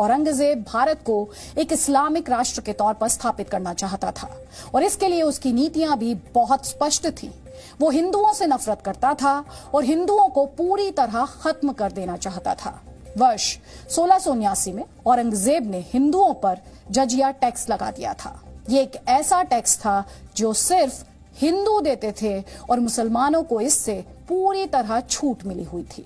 औरंगजेब भारत को एक इस्लामिक राष्ट्र के तौर पर स्थापित करना चाहता था और इसके लिए उसकी नीतियां भी बहुत स्पष्ट थी। वो हिंदुओं से नफरत करता था और हिंदुओं को पूरी तरह खत्म कर देना चाहता था। वर्ष 1679 में औरंगजेब ने हिंदुओं पर जजिया टैक्स लगा दिया था। ये एक ऐसा टैक्स था जो सिर्फ हिंदू देते थे और मुसलमानों को इससे पूरी तरह छूट मिली हुई थी।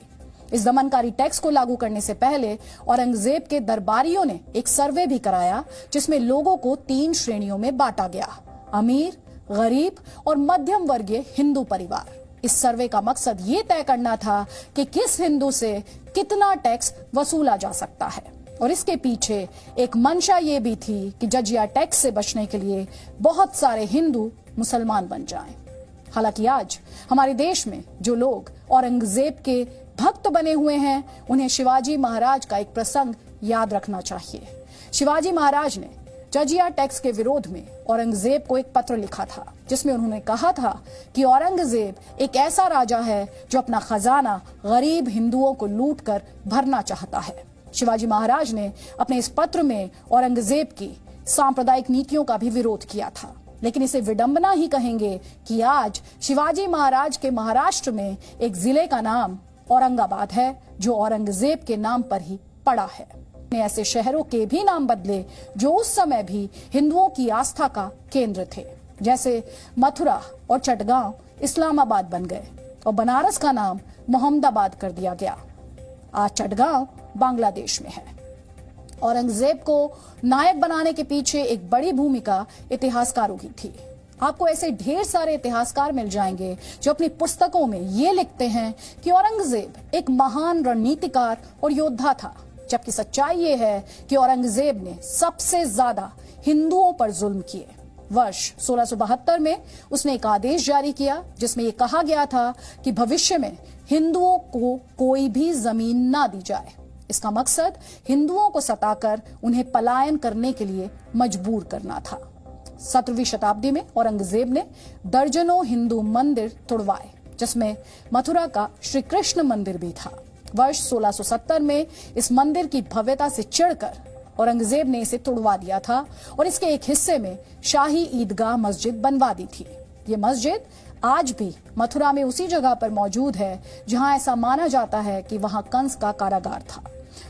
इस दमनकारी टैक्स को लागू करने से पहले औरंगजेब के दरबारियों ने एक सर्वे भी कराया जिसमें लोगों को 3 श्रेणियों में बांटा गया: अमीर, गरीब और मध्यम वर्गीय हिंदू परिवार। इस सर्वे का मकसद ये तय करना था कि किस हिंदू से कितना टैक्स वसूला जा सकता है और इसके पीछे एक मंशा ये भी थी कि जजिया टैक्स से बचने के लिए बहुत सारे हिंदू मुसलमान बन जाएं। हालांकि आज हमारे देश में जो लोग औरंगजेब के भक्त बने हुए हैं उन्हें शिवाजी महाराज का एक प्रसंग याद रखना चाहिए। शिवाजी महाराज ने जजिया टैक्स के विरोध में औरंगजेब को एक पत्र लिखा था जिसमें उन्होंने कहा था कि औरंगजेब एक ऐसा राजा है जो अपना खजाना गरीब हिंदुओं को लूट कर भरना चाहता है। शिवाजी महाराज ने अपने इस पत्र में औरंगजेब की सांप्रदायिक नीतियों का भी विरोध किया था। लेकिन इसे विडंबना ही कहेंगे कि आज शिवाजी महाराज के महाराष्ट्र में एक जिले का नाम औरंगाबाद है जो औरंगजेब के नाम पर ही पड़ा है। ऐसे शहरों के भी नाम बदले जो उस समय भी हिंदुओं की आस्था का केंद्र थे, जैसे मथुरा और चटगांव इस्लामाबाद बन गए और बनारस का नाम मोहम्मदाबाद कर दिया गया। आज चटगांव बांग्लादेश में है। औरंगजेब को नायक बनाने के पीछे एक बड़ी भूमिका इतिहासकारों की थी। आपको ऐसे ढेर सारे इतिहासकार मिल जाएंगे जो अपनी पुस्तकों में ये लिखते हैं कि औरंगजेब एक महान रणनीतिकार और योद्धा था, जबकि सच्चाई ये है कि औरंगजेब ने सबसे ज्यादा हिंदुओं पर जुल्म किए। वर्ष 1672 में उसने एक आदेश जारी किया जिसमें यह कहा गया था कि भविष्य में हिंदुओं को कोई भी जमीन ना दी जाए। इसका मकसद हिंदुओं को सताकर उन्हें पलायन करने के लिए मजबूर करना था। 17वीं शताब्दी में औरंगजेब ने दर्जनों हिंदू मंदिर तुड़वाए जिसमें मथुरा का श्री कृष्ण मंदिर भी था। वर्ष 1670 में इस मंदिर की भव्यता से चिढ़कर औरंगजेब ने इसे तुड़वा दिया था और इसके एक हिस्से में शाही ईदगाह मस्जिद बनवा दी थी। ये मस्जिद आज भी मथुरा में उसी जगह पर मौजूद है जहां ऐसा माना जाता है कि वहां कंस का कारागार था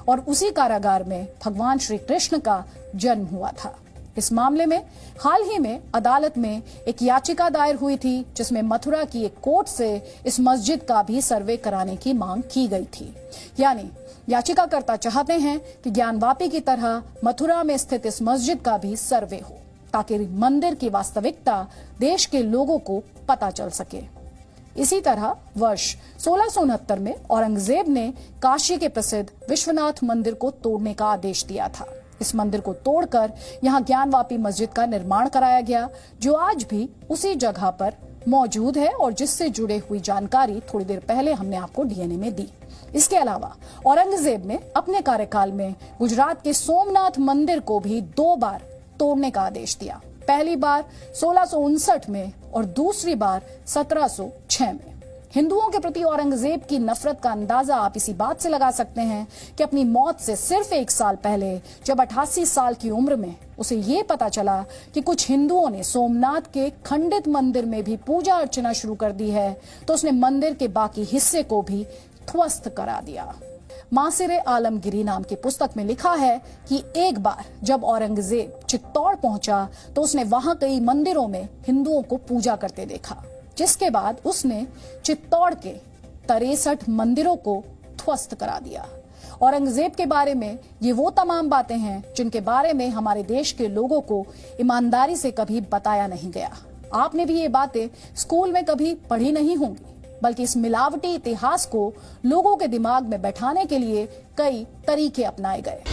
और उसी कारागार में भगवान श्री कृष्ण का जन्म हुआ था। इस मामले में हाल ही में अदालत में एक याचिका दायर हुई थी जिसमें मथुरा की एक कोर्ट से इस मस्जिद का भी सर्वे कराने की मांग की गई थी। यानी याचिकाकर्ता चाहते हैं कि ज्ञानवापी की तरह मथुरा में स्थित इस मस्जिद का भी सर्वे हो ताकि मंदिर की वास्तविकता देश के लोगों को पता चल सके। इसी तरह वर्ष 1669 में औरंगजेब ने काशी के प्रसिद्ध विश्वनाथ मंदिर को तोड़ने का आदेश दिया था। इस मंदिर को तोड़कर यहां ज्ञानवापी मस्जिद का निर्माण कराया गया जो आज भी उसी जगह पर मौजूद है और जिससे जुड़े हुई जानकारी थोड़ी देर पहले हमने आपको डीएनए में दी। इसके अलावा औरंगजेब ने अपने कार्यकाल में गुजरात के सोमनाथ मंदिर को भी 2 बार तोड़ने का आदेश दिया। पहली बार 1659 में और दूसरी बार 1706 में। हिंदुओं के प्रति औरंगजेब की नफरत का अंदाजा आप इसी बात से लगा सकते हैं कि अपनी मौत से सिर्फ 1 साल पहले जब 88 साल की उम्र में उसे ये पता चला कि कुछ हिंदुओं ने सोमनाथ के खंडित मंदिर में भी पूजा अर्चना शुरू कर दी है तो उसने मंदिर के बाकी हिस्से को भी ध्वस्त करा दिया। मासिरे आलमगिरी नाम की पुस्तक में लिखा है कि एक बार जब औरंगजेब चित्तौड़ पहुंचा तो उसने वहां कई मंदिरों में हिंदुओं को पूजा करते देखा, जिसके बाद उसने चित्तौड़ के 63 मंदिरों को ध्वस्त करा दिया। औरंगजेब के बारे में ये वो तमाम बातें हैं जिनके बारे में हमारे देश के लोगों को ईमानदारी से कभी बताया नहीं गया। आपने भी ये बातें स्कूल में कभी पढ़ी नहीं होंगी, बल्कि इस मिलावटी इतिहास को लोगों के दिमाग में बैठाने के लिए कई तरीके अपनाए गए।